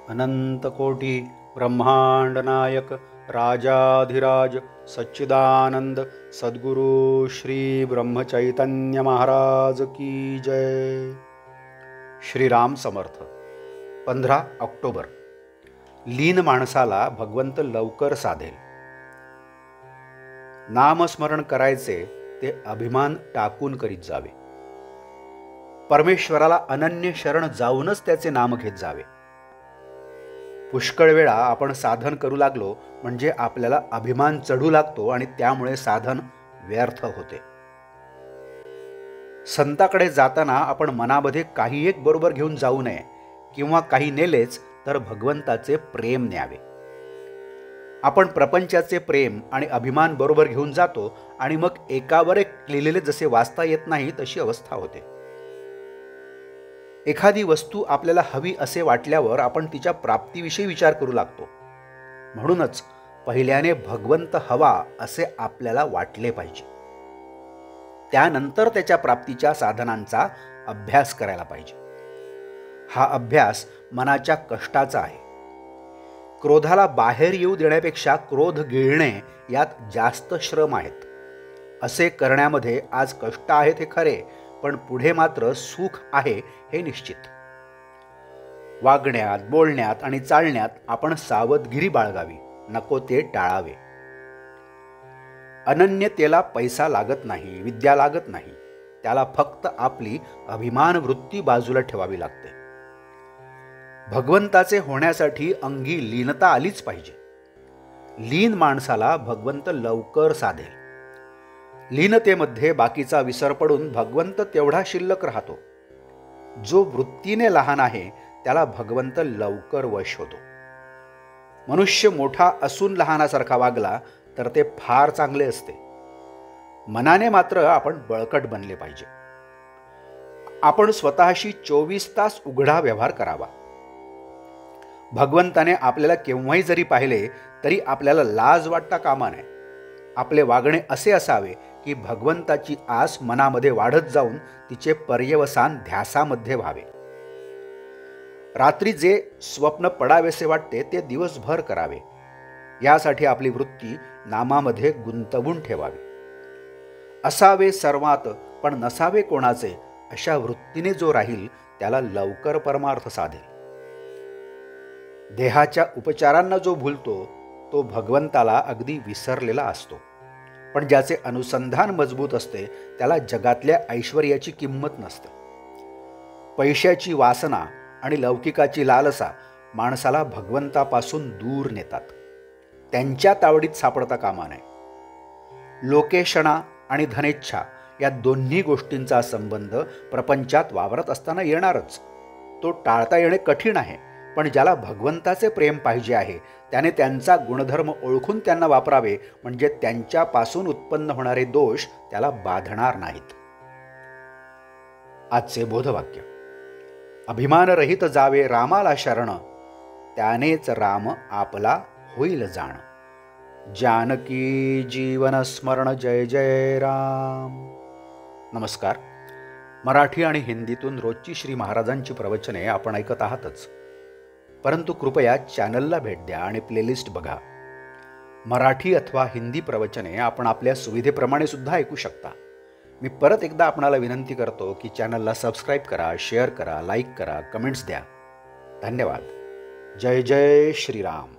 अनंतकोटी ब्रह्मांड नायक राजाधिराज सच्चिदानंद सद्गुरु श्री ब्रह्मचैतन्य महाराज की जय। श्रीराम समर्थ। 15 ऑक्टोबर। लीन माणसाला भगवंत लवकर साधेल। नामस्मरण करायचे ते अभिमान टाकून करीत जावे। परमेश्वराला अनन्य शरण जाऊनच त्याचे नाम घेत जावे। पुष्कळ वेळा आपण साधन करू लागलो म्हणजे आपल्याला अभिमान चढू लागतो आणि त्यामुळे साधन व्यर्थ होते। संताकडे जाताना आपण मनामध्ये काही एक बरोबर घेऊन जाऊ नये, किंवा काही नेलेच तर भगवंताचे प्रेम न्यावे। आपण प्रपंचाचे प्रेम आणि अभिमान बरोबर घेऊन जातो आणि मग एकावर एक लिहिलेले जसे वाचता येत नाही तशी अवस्था होते। एखादी वस्तू आपल्याला हवी असे वाटल्यावर आपण तिच्या प्राप्तीविषयी विचार करू लागतो। म्हणूनच पहिल्याने भगवंत हवा असे आपल्याला वाटले पाहिजे, त्यानंतर त्याच्या प्राप्तीच्या साधनांचा अभ्यास करायला पाहिजे। हा अभ्यास मनाच्या कष्टाचा आहे। क्रोधाला बाहेर येऊ देण्यापेक्षा क्रोध गिळणे यात जास्त श्रम आहेत। असे करण्यामध्ये आज कष्ट आहेत हे खरे, पण पुढे मात्र सुख आहे हे निश्चित। वागण्यात, बोलण्यात आणि चालण्यात आपण सावधगिरी बाळगावी, नको ते टाळावे। अनन्यतेला पैसा लागत नाही, विद्या लागत नाही, त्याला फक्त आपली अभिमान वृत्ती बाजूला ठेवावी लागते। भगवंताचे होण्यासाठी अंगी लीनता आलीच पाहिजे। लीन माणसाला भगवंत लवकर साधेल। लीनतेमध्ये बाकीचा विसर पडून भगवंत तेवढा शिल्लक राहतो। जो वृत्तीने लहान आहे त्याला भगवंत लवकर वश होतो। मनुष्य मोठा असून लहानासारखा वागला तर ते फार चांगले असते। मनाने मात्र आपण बळकट बनले पाहिजे। आपण स्वतःशी 24 तास उघडा व्यवहार करावा। भगवंताने आपल्याला केव्हाही जरी पाहिले तरी आपल्याला लाज वाटता कामा नये। आपले वागणे असे असावे की भगवंताची आस मनामध्ये वाढत जाऊन तिचे पर्यवसान ध्यासामध्ये व्हावे। रात्री जे स्वप्न पडावेसे वाटते ते दिवसभर करावे। यासाठी आपली वृत्ती नामामध्ये गुंतवून ठेवावी। असावे सर्वात पण नसावे कोणाचे, अशा वृत्तीने जो राहील त्याला लवकर परमार्थ साधेल। देहाच्या उपचारांना जो भुलतो तो भगवंताला अगदी विसरलेला असतो, पण ज्याचे अनुसंधान मजबूत असते त्याला जगातल्या ऐश्वर्याची किंमत नसते। पैशाची वासना आणि लौकिकाची लालसा माणसाला भगवंतापासून दूर नेतात, त्यांच्या तावडीत सापडता कामा नये। लोकेशणा आणि धनेच्छा या दोन्ही गोष्टींचा संबंध प्रपंचात वावरत असताना येणारच। तो टाळता येणे कठीण आहे, पण ज्याला भगवंताचे प्रेम पाहिजे आहे त्याने त्यांचा गुणधर्म ओळखून त्यांना वापरावे, म्हणजे त्यांच्यापासून उत्पन्न होणारे दोष त्याला बाधणार नाहीत। आजचे बोधवाक्य। अभिमानरहित जावे रामाला शरण, त्यानेच राम आपला होईल जाण। जानकी जीवन स्मरण जय जय राम। नमस्कार। मराठी आणि हिंदीतून रोजची श्री महाराजांची प्रवचने आपण ऐकत आहातच, परंतु कृपया चॅनलला भेट द्या आणि प्लेलिस्ट बघा। मराठी अथवा हिंदी प्रवचने आपण आपल्या सुविधेप्रमाणे सुद्धा ऐकू शकता। मी परत एकदा आपणाला विनंती करतो की चॅनलला सबस्क्राईब करा, शेअर करा, लाईक करा, कमेंट्स द्या। धन्यवाद। जय जय श्रीराम।